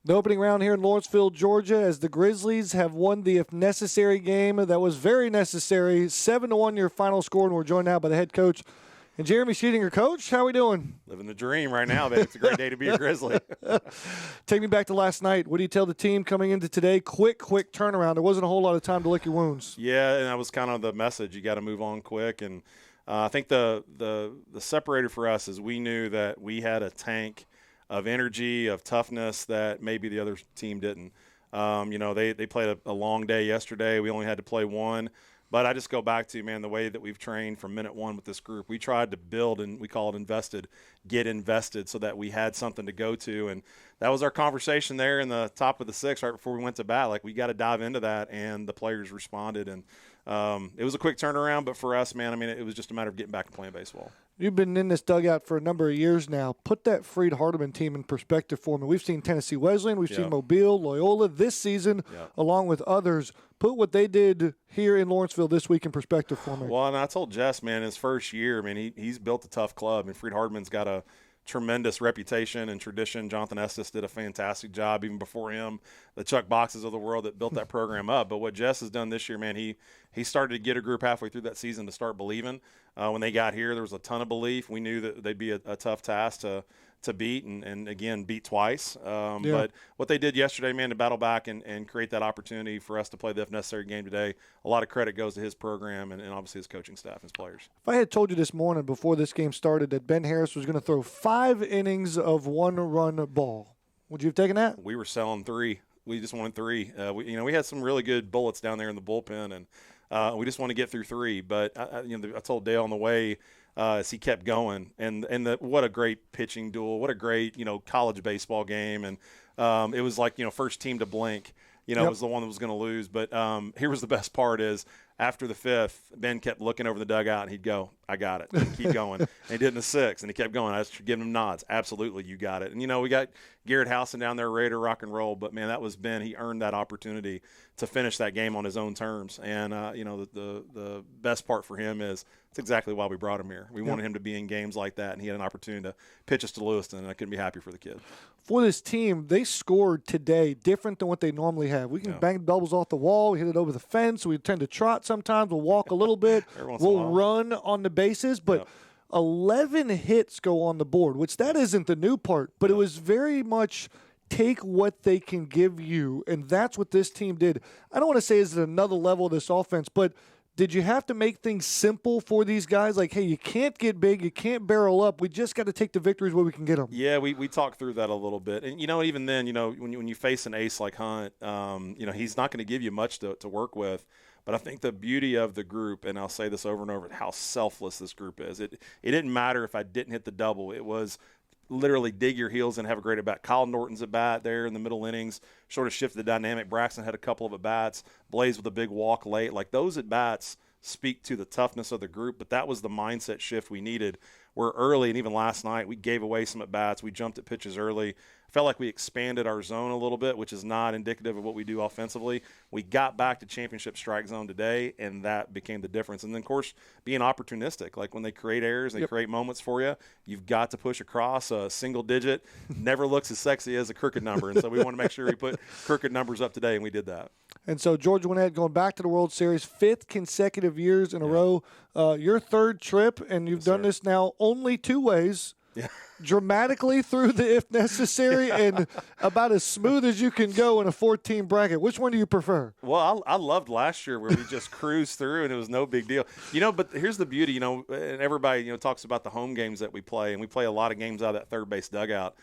The opening round here in Lawrenceville, Georgia, as the Grizzlies have won the if necessary game. That was very necessary. 7-1 your final score, and we're joined now by the head coach and Jeremy Sheetinger. Coach, how are we doing? Living the dream right now, man. It's a great day to be a Grizzly. Take me back to last night. What do you tell the team coming into today? Quick turnaround. There wasn't a whole lot of time to lick your wounds. Yeah, and that was kind of the message. You got to move on quick. And I think the separator for us is we knew that we had a tank of energy, of toughness that maybe the other team didn't. They played a long day yesterday. We only had to play one. But I just go back to, man, the way that we've trained from minute one with this group. We tried to build, and we call it invested, get invested so that we had something to go to. And that was our conversation there in the top of the sixth right before we went to bat. Like, we got to dive into that, and the players responded. And it was a quick turnaround, but for us, man, I mean, it was just a matter of getting back and playing baseball. You've been in this dugout for a number of years now. Put that Freed-Hardeman team in perspective for me. We've seen Tennessee Wesleyan. We've seen Mobile, Loyola this season, along with others. Put what they did here in Lawrenceville this week in perspective for me. Well, and I told Jess, man, his first year, I mean, he's built a tough club, and Freed-Hardeman's got a tremendous reputation and tradition. Jonathan Estes did a fantastic job even before him, the Chuck Boxes of the world that built that program up. But what Jess has done this year, man, he started to get a group halfway through that season to start believing. When they got here, there was a ton of belief. We knew that they'd be a tough task to beat and again, beat twice. But what they did yesterday, man, to battle back and create that opportunity for us to play the if necessary game today, a lot of credit goes to his program and obviously his coaching staff and his players. If I had told you this morning before this game started that Ben Harris was going to throw 5 innings of one-run ball, would you have taken that? We were selling 3. We just wanted 3. We had some really good bullets down there in the bullpen, and we just want to get through 3. But I told Dale on the way as he kept going, and what a great pitching duel, what a great college baseball game, and it was like first team to blink. It was the one that was going to lose. But here was the best part is after the 5th, Ben kept looking over the dugout, and he'd go, I got it. And keep going. And he did in the 6th, and he kept going. I was giving him nods. Absolutely, you got it. And, we got Garrett Housen down there ready to rock and roll. But, man, that was Ben. He earned that opportunity to finish that game on his own terms. And, the best part for him is it's exactly why we brought him here. We wanted him to be in games like that, and he had an opportunity to pitch us to Lewiston, and I couldn't be happy for the kid. For this team, they scored today different than what they normally have. We can bang doubles off the wall, hit it over the fence. We tend to trot sometimes. We'll walk a little bit. We'll run on the bases. But 11 hits go on the board, which that isn't the new part. But it was very much take what they can give you, and that's what this team did. I don't want to say it's at another level of this offense, but did you have to make things simple for these guys? Like, hey, you can't get big, you can't barrel up. We just got to take the victories where we can get them. Yeah, we talked through that a little bit. And, even then, when you face an ace like Hunt, he's not going to give you much to work with. But I think the beauty of the group, and I'll say this over and over, how selfless this group is. It didn't matter if I didn't hit the double. It was literally dig your heels and have a great at-bat. Kyle Norton's at-bat there in the middle innings sort of shifted the dynamic. Braxton had a couple of at-bats. Blaze with a big walk late. Like, those at-bats speak to the toughness of the group, but that was the mindset shift we needed. Where early, and even last night, we gave away some at-bats. We jumped at pitches early. Felt like we expanded our zone a little bit, which is not indicative of what we do offensively. We got back to championship strike zone today, and that became the difference. And then, of course, being opportunistic. Like, when they create errors, they create moments for you, you've got to push across. A single digit never looks as sexy as a crooked number. And so we want to make sure we put crooked numbers up today, and we did that. And so Georgia Gwinnett going back to the World Series, 5th consecutive years in a row. Your 3rd trip, and you've done this now only 2 ways. Dramatically through the if necessary and about as smooth as you can go in a 14 bracket. Which one do you prefer? Well, I loved last year where we just cruised through and it was no big deal. But here's the beauty, and everybody, talks about the home games that we play, and we play a lot of games out of that third base dugout.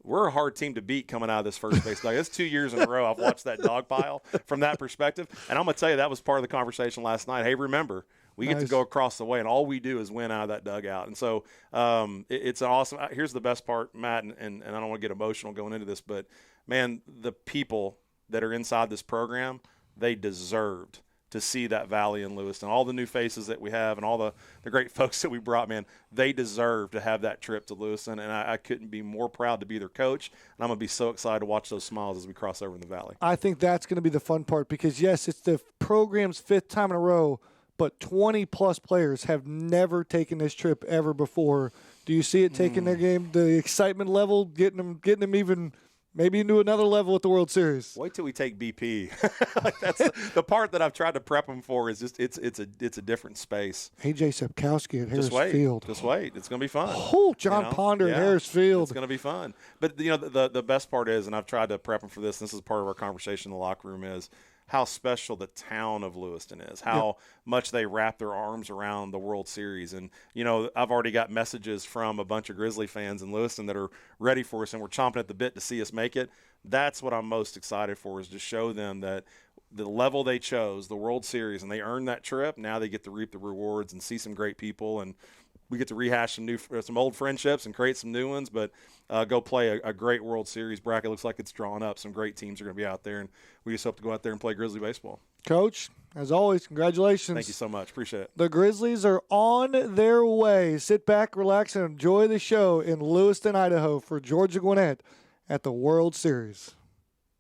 We're a hard team to beat coming out of this first base dugout. It's 2 years in a row I've watched that dog pile from that perspective. And I'm going to tell you, that was part of the conversation last night. Hey, remember, we get to go across the way, and all we do is win out of that dugout. And so it's an awesome – here's the best part, Matt, and I don't want to get emotional going into this, but, man, the people that are inside this program, they deserved to see that Valley in Lewiston. All the new faces that we have and all the great folks that we brought, man, they deserve to have that trip to Lewiston, and I couldn't be more proud to be their coach, and I'm going to be so excited to watch those smiles as we cross over in the Valley. I think that's going to be the fun part because, yes, it's the program's 5th time in a row, but 20-plus players have never taken this trip ever before. Do you see it taking their game, the excitement level, getting them even Maybe into another level at the World Series. Wait till we take BP. Like that's the part that I've tried to prep them for is just it's a different space. A.J. Sapkowski at Harris Field. Just wait. It's going to be fun. Oh, John Ponder at Harris Field. It's going to be fun. But, the best part is, and I've tried to prep them for this, and this is part of our conversation in the locker room, is how special the town of Lewiston is, how much they wrap their arms around the World Series. And, I've already got messages from a bunch of Grizzly fans in Lewiston that are ready for us and we're chomping at the bit to see us make it. That's what I'm most excited for, is to show them that the level they chose, the World Series, and they earned that trip. Now they get to reap the rewards and see some great people, and we get to rehash some old friendships and create some new ones, but go play a great World Series bracket. Looks like it's drawn up. Some great teams are going to be out there, and we just hope to go out there and play Grizzly baseball. Coach, as always, congratulations. Thank you so much. Appreciate it. The Grizzlies are on their way. Sit back, relax, and enjoy the show in Lewiston, Idaho for Georgia Gwinnett at the World Series.